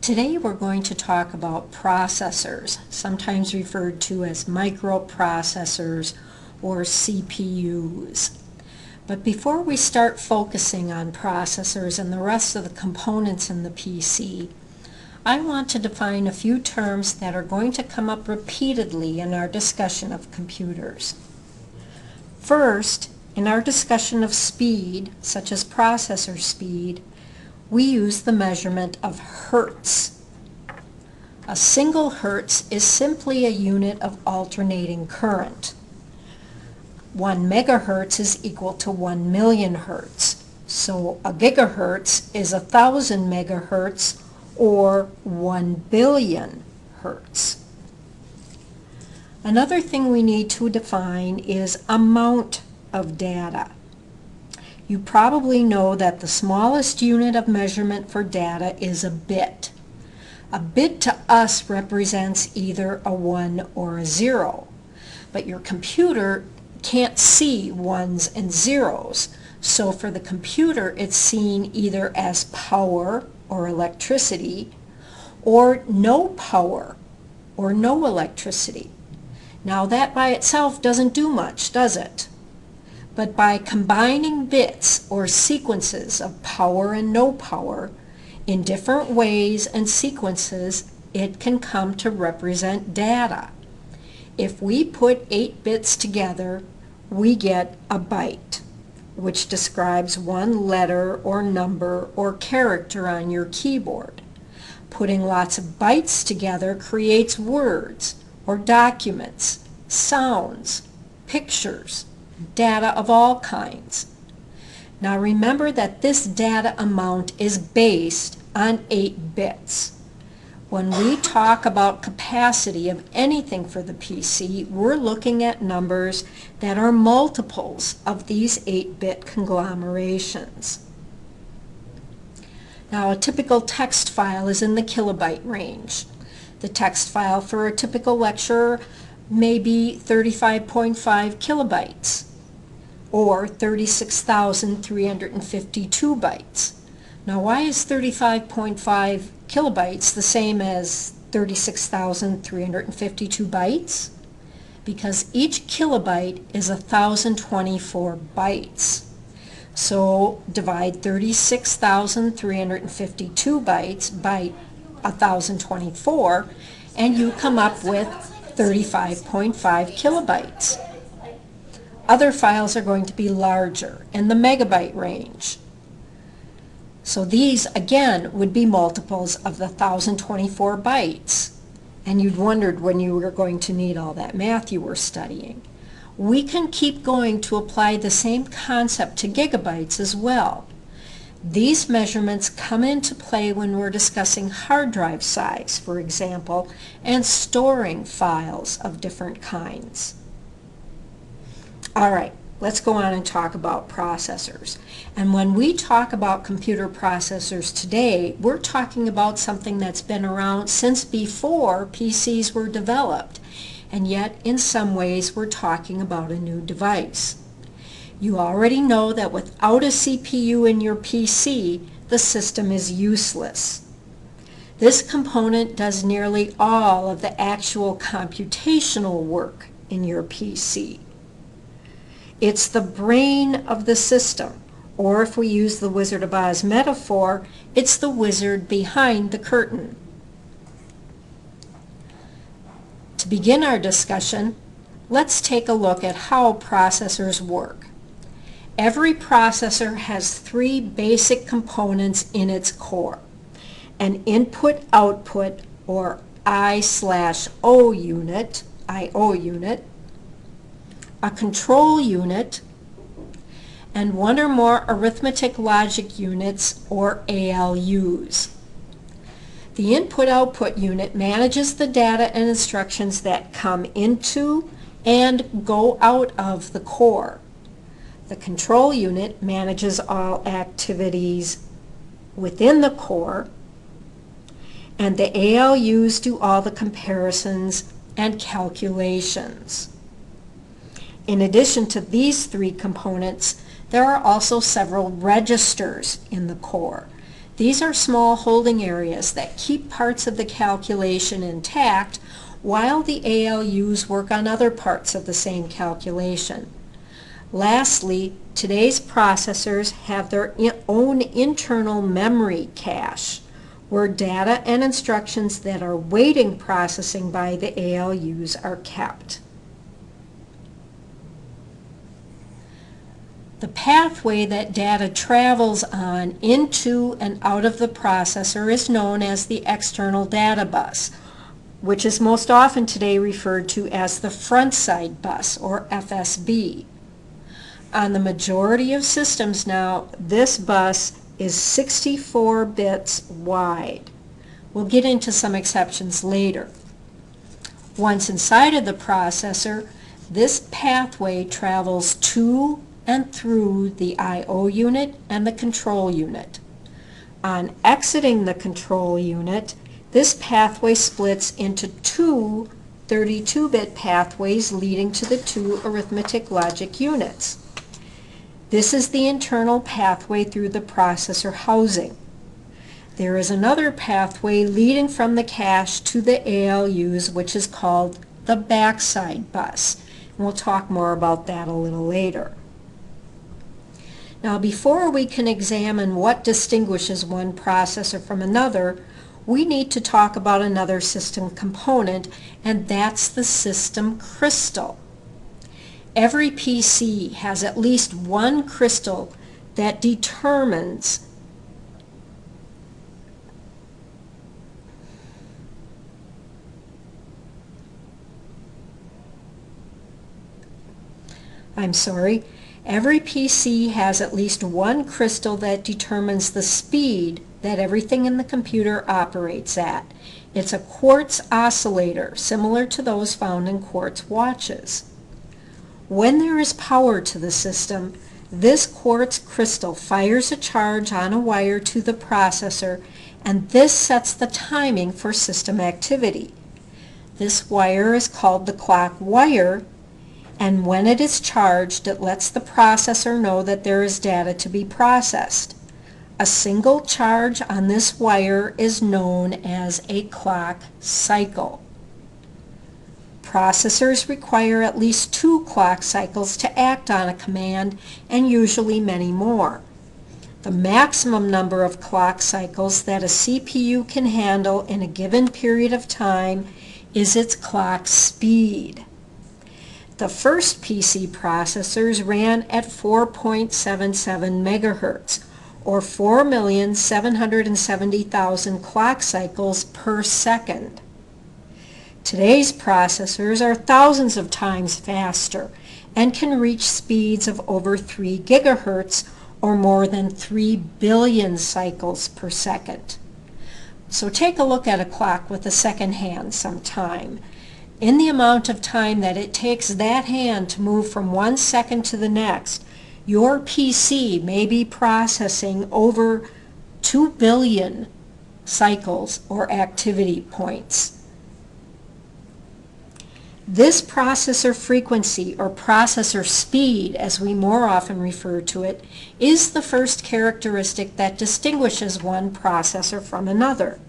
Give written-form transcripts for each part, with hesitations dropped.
Today we're going to talk about processors, sometimes referred to as microprocessors or CPUs. But before we start focusing on processors and the rest of the components in the PC, I want to define a few terms that are going to come up repeatedly in our discussion of computers. First, in our discussion of speed, such as processor speed, we use the measurement of hertz. A single hertz is simply a unit of alternating current. 1 megahertz is equal to 1 million hertz. So a gigahertz is 1,000 megahertz or 1 billion hertz. Another thing we need to define is amount of data. You probably know that the smallest unit of measurement for data is a bit. A bit to us represents either a 1 or a 0, but your computer can't see ones and zeros, so for the computer it's seen either as power or electricity or no power or no electricity. Now that by itself doesn't do much, does it? But by combining bits or sequences of power and no power in different ways and sequences, it can come to represent data. If we put 8 bits together, we get a byte, which describes one letter or number or character on your keyboard. Putting lots of bytes together creates words or documents, sounds, pictures, data of all kinds. Now remember that this data amount is based on 8 bits. When we talk about capacity of anything for the PC, we're looking at numbers that are multiples of these 8-bit conglomerations. Now a typical text file is in the kilobyte range. The text file for a typical lecture may be 35.5 kilobytes or 36,352 bytes. Now why is 35.5 kilobytes the same as 36,352 bytes? Because each kilobyte is 1,024 bytes. So divide 36,352 bytes by 1,024 and you come up with 35.5 kilobytes. Other files are going to be larger, in the megabyte range. So these, again, would be multiples of the 1,024 bytes. And you'd wondered when you were going to need all that math you were studying. We can keep going to apply the same concept to gigabytes as well. These measurements come into play when we're discussing hard drive size, for example, and storing files of different kinds. All right, let's go on and talk about processors. And when we talk about computer processors today, we're talking about something that's been around since before PCs were developed. And yet, in some ways, we're talking about a new device. You already know that without a CPU in your PC, the system is useless. This component does nearly all of the actual computational work in your PC. It's the brain of the system, or if we use the Wizard of Oz metaphor, it's the wizard behind the curtain. To begin our discussion, let's take a look at how processors work. Every processor has 3 basic components in its core: an input-output or I/O unit, a control unit, and one or more arithmetic logic units or ALUs. The input-output unit manages the data and instructions that come into and go out of the core. The control unit manages all activities within the core, and the ALUs do all the comparisons and calculations. In addition to these 3 components, there are also several registers in the core. These are small holding areas that keep parts of the calculation intact while the ALUs work on other parts of the same calculation. Lastly, today's processors have their own internal memory cache, where data and instructions that are waiting processing by the ALUs are kept. The pathway that data travels on into and out of the processor is known as the external data bus, which is most often today referred to as the front side bus, or FSB. On the majority of systems now, this bus is 64 bits wide. We'll get into some exceptions later. Once inside of the processor, this pathway travels to and through the I/O unit and the control unit. On exiting the control unit, this pathway splits into two 32-bit pathways leading to the two arithmetic logic units. This is the internal pathway through the processor housing. There is another pathway leading from the cache to the ALUs, which is called the backside bus. And we'll talk more about that a little later. Now, before we can examine what distinguishes one processor from another, we need to talk about another system component, and that's the system crystal. Every PC has at least one crystal that determines Every PC has at least one crystal that determines the speed that everything in the computer operates at. It's a quartz oscillator, similar to those found in quartz watches. When there is power to the system, this quartz crystal fires a charge on a wire to the processor, and this sets the timing for system activity. This wire is called the clock wire, and when it is charged, it lets the processor know that there is data to be processed. A single charge on this wire is known as a clock cycle. Processors require at least 2 clock cycles to act on a command, and usually many more. The maximum number of clock cycles that a CPU can handle in a given period of time is its clock speed. The first PC processors ran at 4.77 megahertz, or 4,770,000 clock cycles per second. Today's processors are thousands of times faster and can reach speeds of over 3 gigahertz, or more than 3 billion cycles per second. So take a look at a clock with a second hand sometime. In the amount of time that it takes that hand to move from one second to the next, your PC may be processing over 2 billion cycles or activity points. This processor frequency, or processor speed as we more often refer to it, is the first characteristic that distinguishes one processor from another.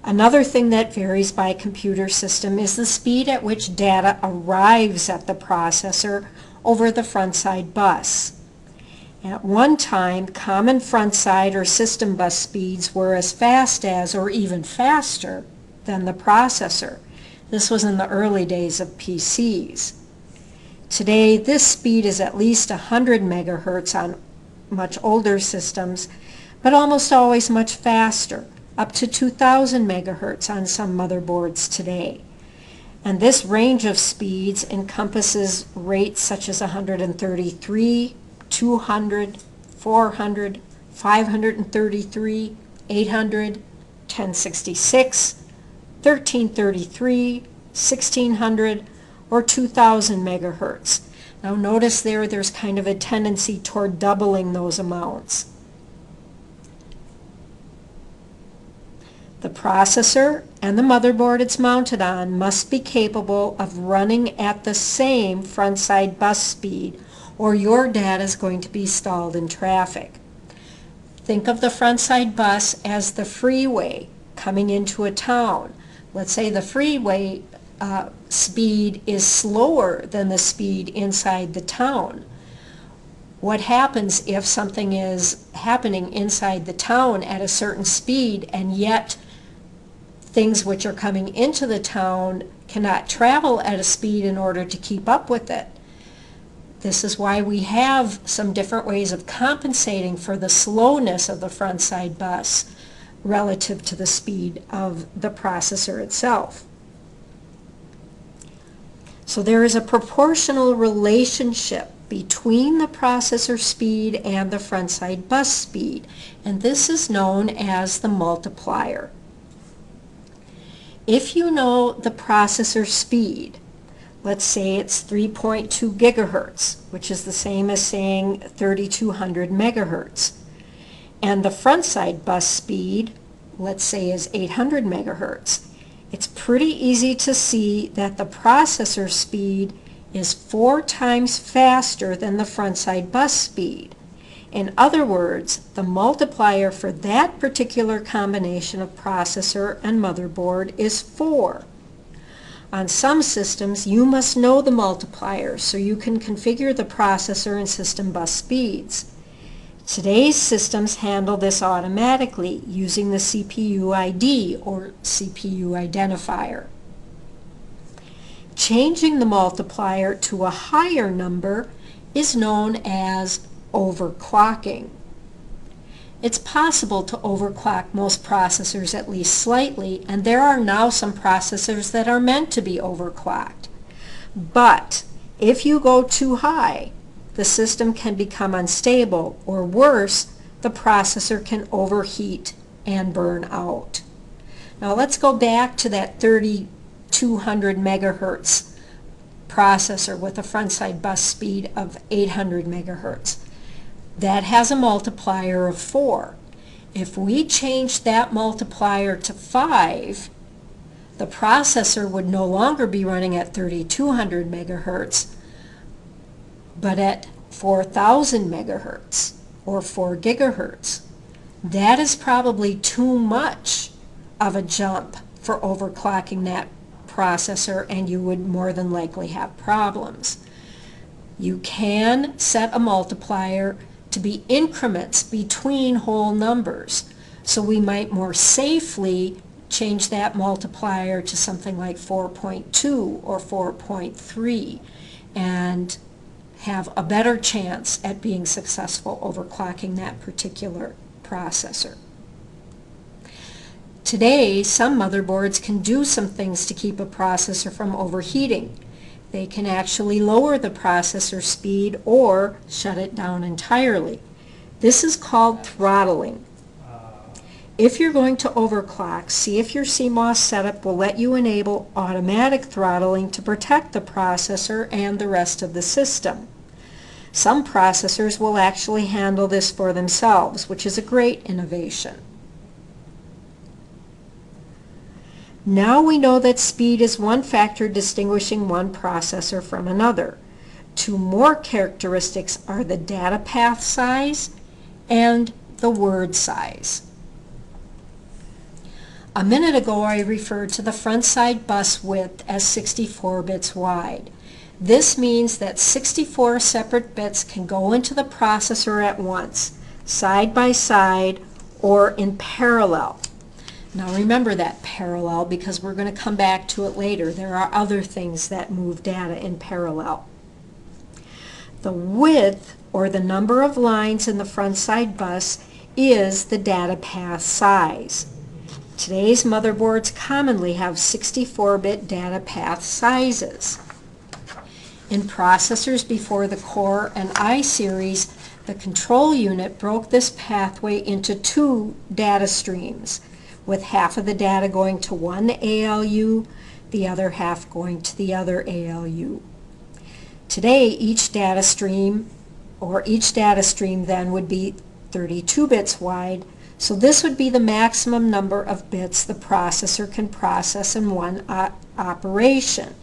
Another thing that varies by computer system is the speed at which data arrives at the processor over the front-side bus. At one time, common front-side or system bus speeds were as fast as, or even faster than, the processor. This was in the early days of PCs. Today, this speed is at least 100 megahertz on much older systems, but almost always much faster, up to 2,000 megahertz on some motherboards today. And this range of speeds encompasses rates such as 133, 200, 400, 533, 800, 1066, 1333, 1600, or 2000 megahertz. Now notice there's kind of a tendency toward doubling those amounts. The processor and the motherboard it's mounted on must be capable of running at the same front-side bus speed, or your data is going to be stalled in traffic. Think of the front side bus as the freeway coming into a town. Let's say the freeway speed is slower than the speed inside the town. What happens if something is happening inside the town at a certain speed and yet things which are coming into the town cannot travel at a speed in order to keep up with it? This is why we have some different ways of compensating for the slowness of the front side bus relative to the speed of the processor itself. So there is a proportional relationship between the processor speed and the front side bus speed, and this is known as the multiplier. If you know the processor speed, let's say it's 3.2 gigahertz, which is the same as saying 3200 megahertz, and the front side bus speed, let's say, is 800 megahertz, it's pretty easy to see that the processor speed is 4 times faster than the front side bus speed. In other words, the multiplier for that particular combination of processor and motherboard is 4. On some systems, you must know the multiplier so you can configure the processor and system bus speeds. Today's systems handle this automatically using the CPU ID or CPU identifier. Changing the multiplier to a higher number is known as overclocking. It's possible to overclock most processors at least slightly, and there are now some processors that are meant to be overclocked. But if you go too high, the system can become unstable, or worse, the processor can overheat and burn out. Now let's go back to that 3200 megahertz processor with a front side bus speed of 800 megahertz. That has a multiplier of 4. If we change that multiplier to 5, the processor would no longer be running at 3200 megahertz, but at 4000 megahertz or 4 gigahertz. That is probably too much of a jump for overclocking that processor, and you would more than likely have problems. You can set a multiplier to be increments between whole numbers, so we might more safely change that multiplier to something like 4.2 or 4.3 and have a better chance at being successful overclocking that particular processor. Today, some motherboards can do some things to keep a processor from overheating. They can actually lower the processor speed or shut it down entirely. This is called throttling. If you're going to overclock, see if your CMOS setup will let you enable automatic throttling to protect the processor and the rest of the system. Some processors will actually handle this for themselves, which is a great innovation. Now we know that speed is one factor distinguishing one processor from another. Two more characteristics are the data path size and the word size. A minute ago I referred to the front side bus width as 64 bits wide. This means that 64 separate bits can go into the processor at once, side by side or in parallel. Now remember that parallel because we're going to come back to it later. There are other things that move data in parallel. The width, or the number of lines in the front side bus, is the data path size. Today's motherboards commonly have 64-bit data path sizes. In processors before the Core and I series, the control unit broke this pathway into two data streams, with half of the data going to one ALU, the other half going to the other ALU. Today, each data stream then would be 32 bits wide, so this would be the maximum number of bits the processor can process in one operation.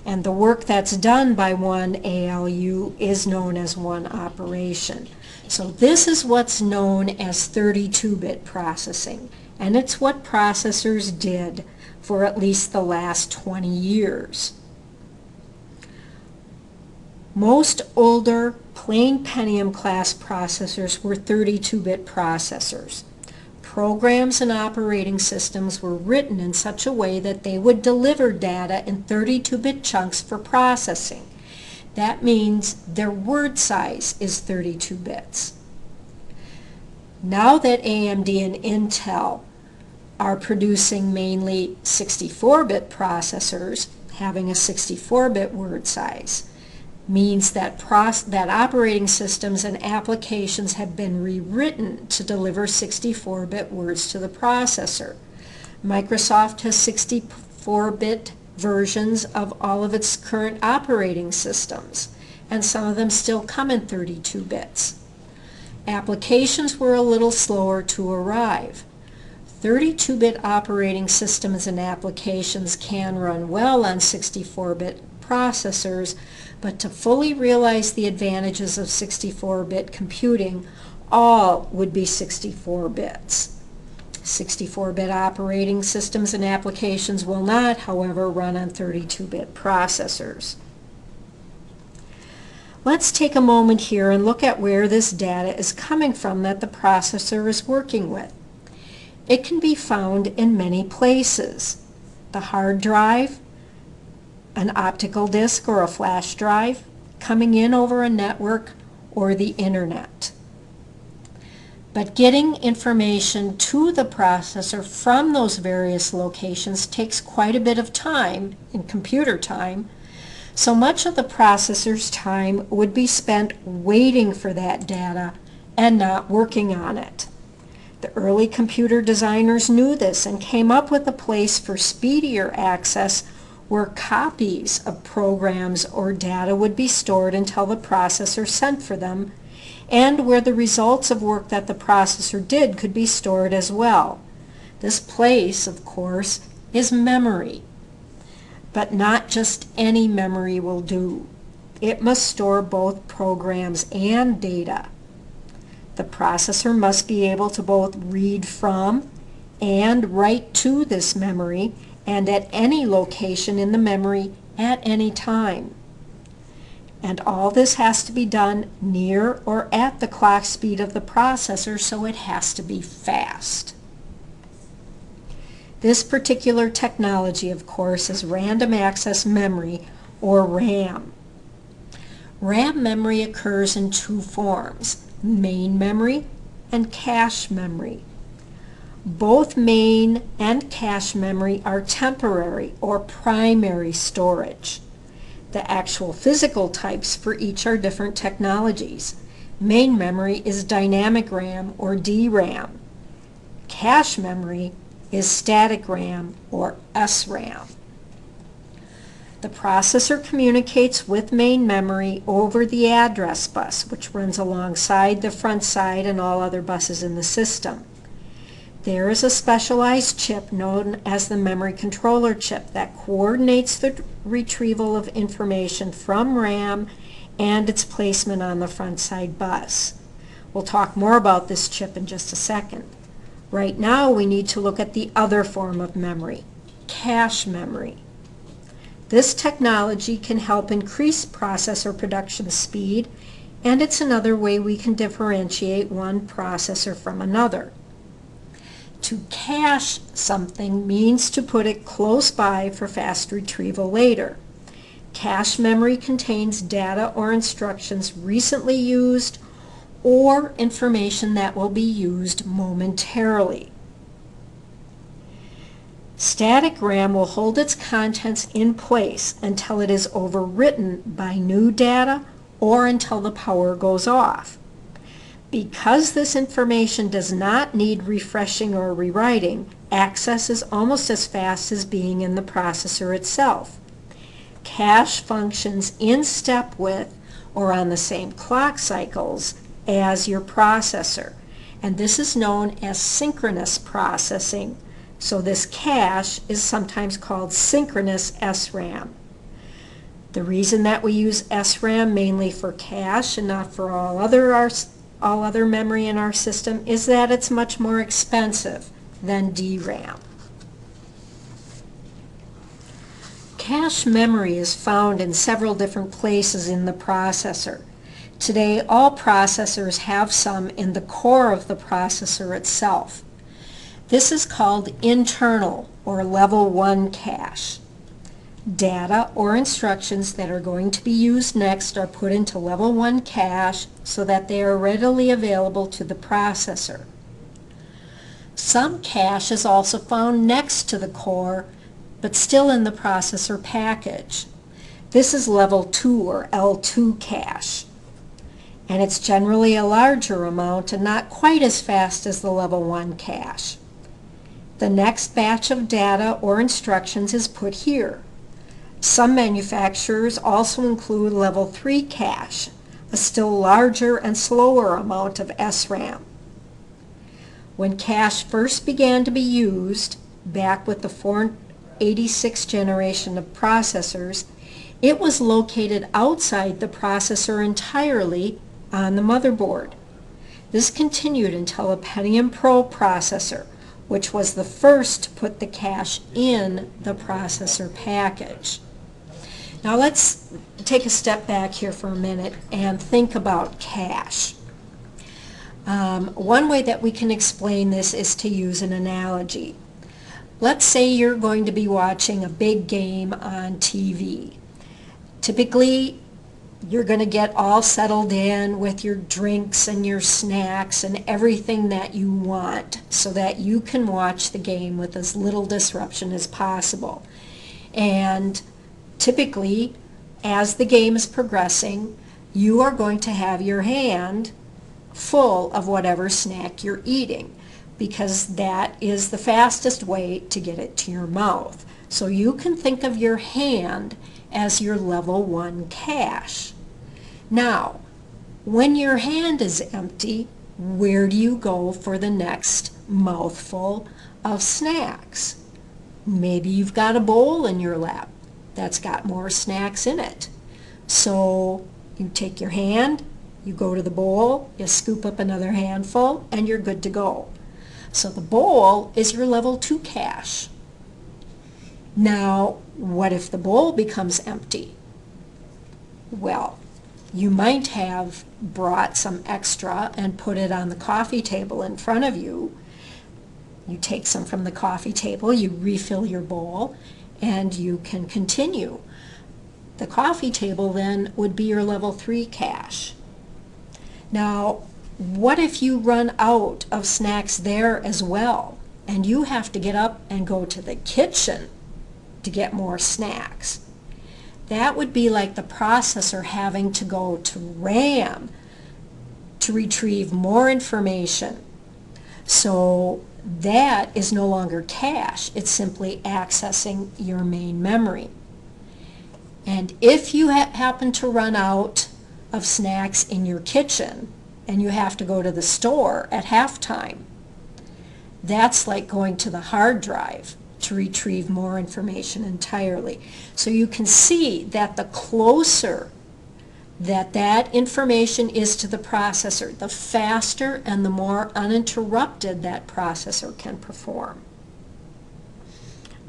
And the work that's done by one ALU is known as one operation. So this is what's known as 32-bit processing, and it's what processors did for at least the last 20 years. Most older plain Pentium class processors were 32-bit processors. Programs and operating systems were written in such a way that they would deliver data in 32-bit chunks for processing. That means their word size is 32 bits. Now that AMD and Intel are producing mainly 64-bit processors, having a 64-bit word size, means that operating systems and applications have been rewritten to deliver 64-bit words to the processor. Microsoft has 64-bit versions of all of its current operating systems, and some of them still come in 32 bits. Applications were a little slower to arrive. 32-bit operating systems and applications can run well on 64-bit processors, but to fully realize the advantages of 64-bit computing, all would be 64 bits. 64-bit operating systems and applications will not, however, run on 32-bit processors. Let's take a moment here and look at where this data is coming from that the processor is working with. It can be found in many places. The hard drive, an optical disc or a flash drive, coming in over a network, or the internet. But getting information to the processor from those various locations takes quite a bit of time, in computer time, so much of the processor's time would be spent waiting for that data and not working on it. The early computer designers knew this and came up with a place for speedier access where copies of programs or data would be stored until the processor sent for them, and where the results of work that the processor did could be stored as well. This place, of course, is memory. But not just any memory will do. It must store both programs and data. The processor must be able to both read from and write to this memory, and at any location in the memory at any time. And all this has to be done near or at the clock speed of the processor, so it has to be fast. This particular technology, of course, is random access memory, or RAM. RAM memory occurs in two forms, main memory and cache memory. Both main and cache memory are temporary or primary storage. The actual physical types for each are different technologies. Main memory is dynamic RAM or DRAM. Cache memory is static RAM or SRAM. The processor communicates with main memory over the address bus, which runs alongside the front side and all other buses in the system. There is a specialized chip known as the memory controller chip that coordinates the retrieval of information from RAM and its placement on the front side bus. We'll talk more about this chip in just a second. Right now we need to look at the other form of memory, cache memory. This technology can help increase processor production speed, and it's another way we can differentiate one processor from another. To cache something means to put it close by for fast retrieval later. Cache memory contains data or instructions recently used or information that will be used momentarily. Static RAM will hold its contents in place until it is overwritten by new data or until the power goes off. Because this information does not need refreshing or rewriting, access is almost as fast as being in the processor itself. Cache functions in step with or on the same clock cycles as your processor, and this is known as synchronous processing. So this cache is sometimes called synchronous SRAM. The reason that we use SRAM mainly for cache and not for all other memory in our system is that it's much more expensive than DRAM. Cache memory is found in several different places in the processor. Today, all processors have some in the core of the processor itself. This is called internal or level 1 cache. Data or instructions that are going to be used next are put into level 1 cache so that they are readily available to the processor. Some cache is also found next to the core, but still in the processor package. This is level 2 or L2 cache, and it's generally a larger amount and not quite as fast as the level 1 cache. The next batch of data or instructions is put here. Some manufacturers also include level 3 cache, a still larger and slower amount of SRAM. When cache first began to be used, back with the 486 generation of processors, it was located outside the processor entirely on the motherboard. This continued until a Pentium Pro processor, which was the first to put the cache in the processor package. Now let's take a step back here for a minute and think about cache. One way that we can explain this is to use an analogy. Let's say you're going to be watching a big game on TV. Typically, you're going to get all settled in with your drinks and your snacks and everything that you want so that you can watch the game with as little disruption as possible. And typically, as the game is progressing, you are going to have your hand full of whatever snack you're eating, because that is the fastest way to get it to your mouth. So you can think of your hand as your level 1 cache. Now, when your hand is empty, where do you go for the next mouthful of snacks? Maybe you've got a bowl in your lap that's got more snacks in it. So you take your hand, you go to the bowl, you scoop up another handful, and you're good to go. So the bowl is your level 2 cache. Now, what if the bowl becomes empty? Well, you might have brought some extra and put it on the coffee table in front of you. You take some from the coffee table, you refill your bowl, and you can continue. The coffee table then would be your level 3 cache. Now, what if you run out of snacks there as well, and you have to get up and go to the kitchen to get more snacks? That would be like the processor having to go to RAM to retrieve more information. So that is no longer cache, it's simply accessing your main memory. And if you happen to run out of snacks in your kitchen and you have to go to the store at halftime, that's like going to the hard drive to retrieve more information entirely. So you can see that the closer that information is to the processor, the faster and the more uninterrupted that processor can perform.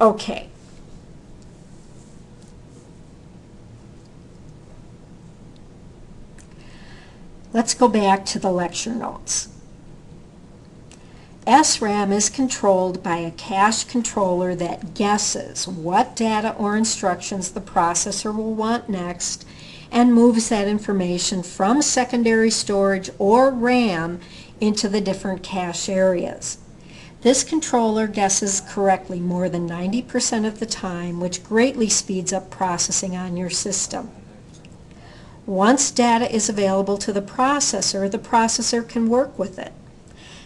Okay. Let's go back to the lecture notes. SRAM is controlled by a cache controller that guesses what data or instructions the processor will want next and moves that information from secondary storage or RAM into the different cache areas. This controller guesses correctly more than 90% of the time, which greatly speeds up processing on your system. Once data is available to the processor can work with it.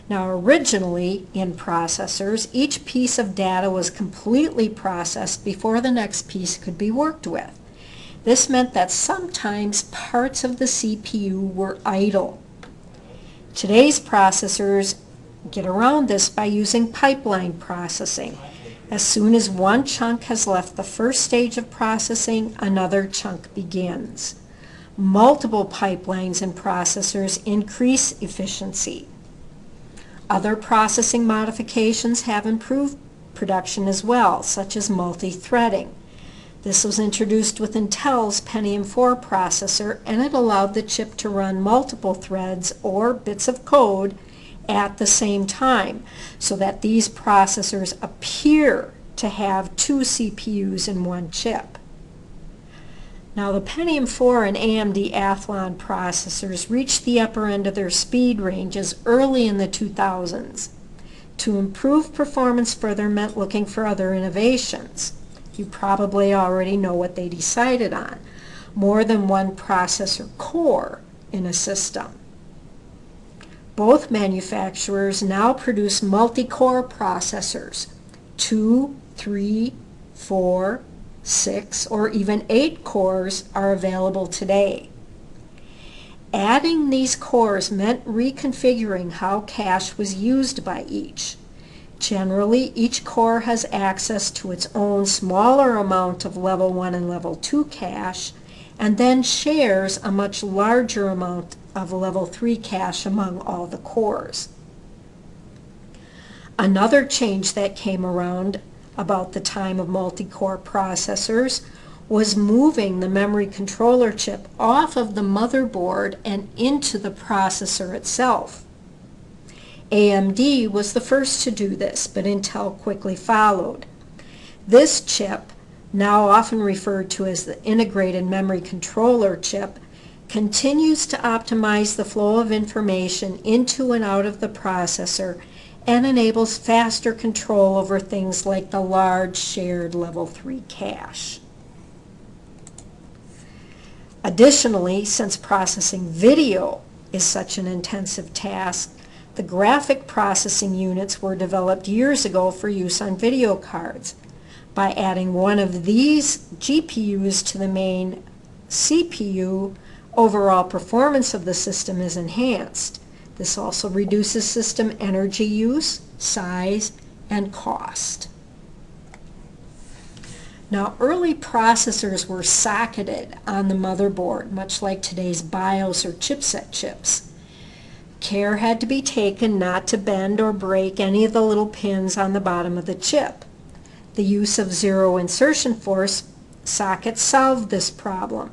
Now, originally in processors, each piece of data was completely processed before the next piece could be worked with. This meant that sometimes parts of the CPU were idle. Today's processors get around this by using pipeline processing. As soon as one chunk has left the first stage of processing, another chunk begins. Multiple pipelines and processors increase efficiency. Other processing modifications have improved production as well, such as multi-threading. This was introduced with Intel's Pentium 4 processor, and it allowed the chip to run multiple threads or bits of code at the same time, so that these processors appear to have two CPUs in one chip. Now, the Pentium 4 and AMD Athlon processors reached the upper end of their speed ranges early in the 2000s. To improve performance further meant looking for other innovations. You probably already know what they decided on: more than one processor core in a system. Both manufacturers now produce multi-core processors. 2, 3, 4, 6, or even 8 cores are available today. Adding these cores meant reconfiguring how cache was used by each. Generally, each core has access to its own smaller amount of level 1 and level 2 cache, and then shares a much larger amount of level 3 cache among all the cores. Another change that came around about the time of multi-core processors was moving the memory controller chip off of the motherboard and into the processor itself. AMD was the first to do this, but Intel quickly followed. This chip, now often referred to as the integrated memory controller chip, continues to optimize the flow of information into and out of the processor and enables faster control over things like the large shared level 3 cache. Additionally, since processing video is such an intensive task, the graphic processing units were developed years ago for use on video cards. By adding one of these GPUs to the main CPU, overall performance of the system is enhanced. This also reduces system energy use, size, and cost. Now, early processors were socketed on the motherboard, much like today's BIOS or chipset chips. Care had to be taken not to bend or break any of the little pins on the bottom of the chip. The use of zero insertion force sockets solved this problem.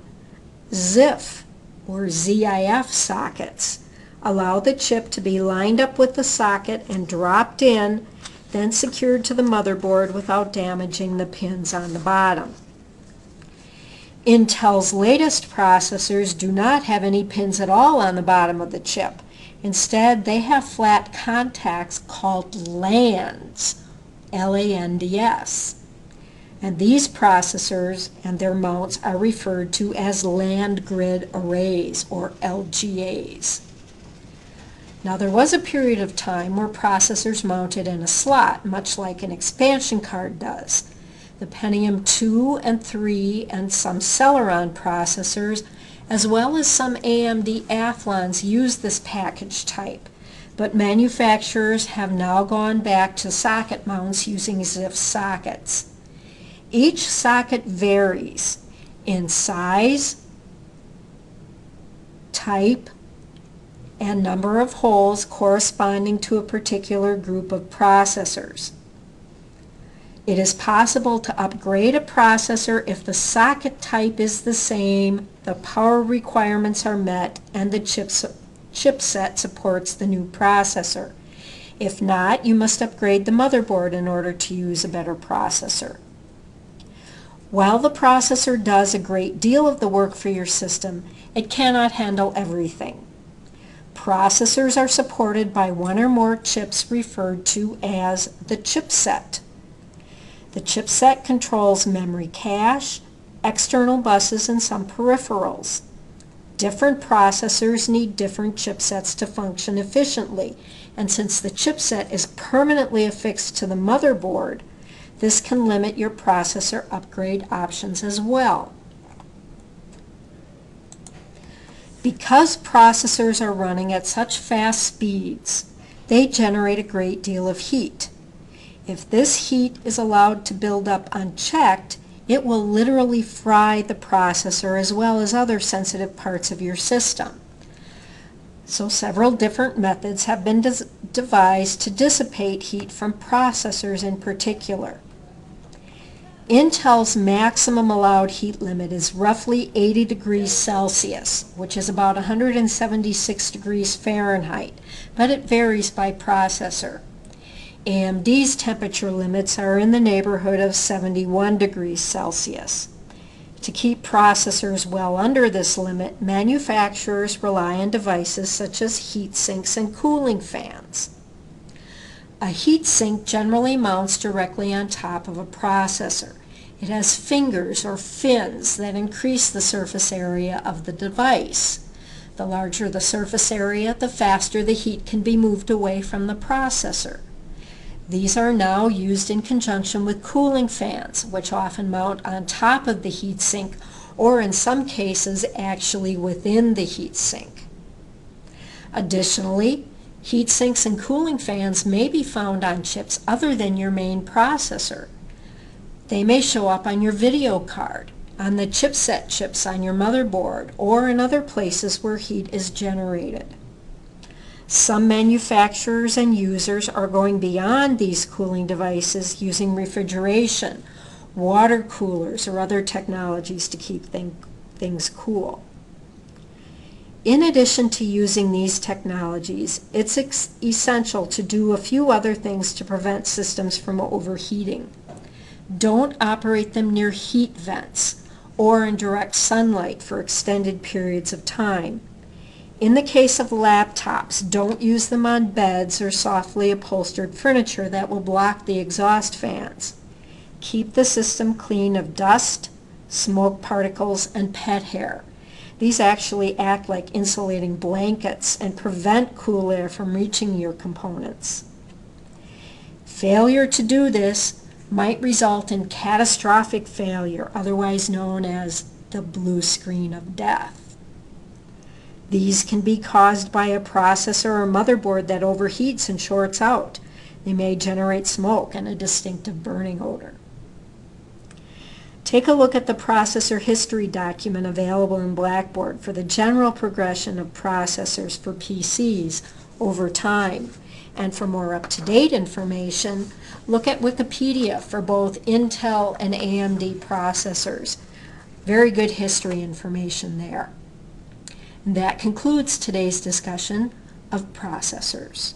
ZIF, or ZIF sockets, allow the chip to be lined up with the socket and dropped in, then secured to the motherboard without damaging the pins on the bottom. Intel's latest processors do not have any pins at all on the bottom of the chip. Instead, they have flat contacts called LANDs, L-A-N-D-S. And these processors and their mounts are referred to as land grid arrays, or LGAs. Now, there was a period of time where processors mounted in a slot, much like an expansion card does. The Pentium 2 and 3 and some Celeron processors, as well as some AMD Athlons, use this package type, but manufacturers have now gone back to socket mounts using ZIF sockets. Each socket varies in size, type, and number of holes corresponding to a particular group of processors. It is possible to upgrade a processor if the socket type is the same, the power requirements are met, and the chipset supports the new processor. If not, you must upgrade the motherboard in order to use a better processor. While the processor does a great deal of the work for your system, it cannot handle everything. Processors are supported by one or more chips referred to as the chipset. The chipset controls memory cache, external buses, and some peripherals. Different processors need different chipsets to function efficiently, and since the chipset is permanently affixed to the motherboard, this can limit your processor upgrade options as well. Because processors are running at such fast speeds, they generate a great deal of heat. If this heat is allowed to build up unchecked, it will literally fry the processor as well as other sensitive parts of your system. So several different methods have been devised to dissipate heat from processors in particular. Intel's maximum allowed heat limit is roughly 80 degrees Celsius, which is about 176 degrees Fahrenheit, but it varies by processor. AMD's temperature limits are in the neighborhood of 71 degrees Celsius. To keep processors well under this limit, manufacturers rely on devices such as heat sinks and cooling fans. A heat sink generally mounts directly on top of a processor. It has fingers or fins that increase the surface area of the device. The larger the surface area, the faster the heat can be moved away from the processor. These are now used in conjunction with cooling fans, which often mount on top of the heat sink or in some cases actually within the heat sink. Additionally, heat sinks and cooling fans may be found on chips other than your main processor. They may show up on your video card, on the chipset chips on your motherboard, or in other places where heat is generated. Some manufacturers and users are going beyond these cooling devices using refrigeration, water coolers, or other technologies to keep things cool. In addition to using these technologies, it's essential to do a few other things to prevent systems from overheating. Don't operate them near heat vents or in direct sunlight for extended periods of time. In the case of laptops, don't use them on beds or softly upholstered furniture that will block the exhaust fans. Keep the system clean of dust, smoke particles, and pet hair. These actually act like insulating blankets and prevent cool air from reaching your components. Failure to do this might result in catastrophic failure, otherwise known as the blue screen of death. These can be caused by a processor or motherboard that overheats and shorts out. They may generate smoke and a distinctive burning odor. Take a look at the processor history document available in Blackboard for the general progression of processors for PCs over time. And for more up-to-date information, look at Wikipedia for both Intel and AMD processors. Very good history information there. That concludes today's discussion of processors.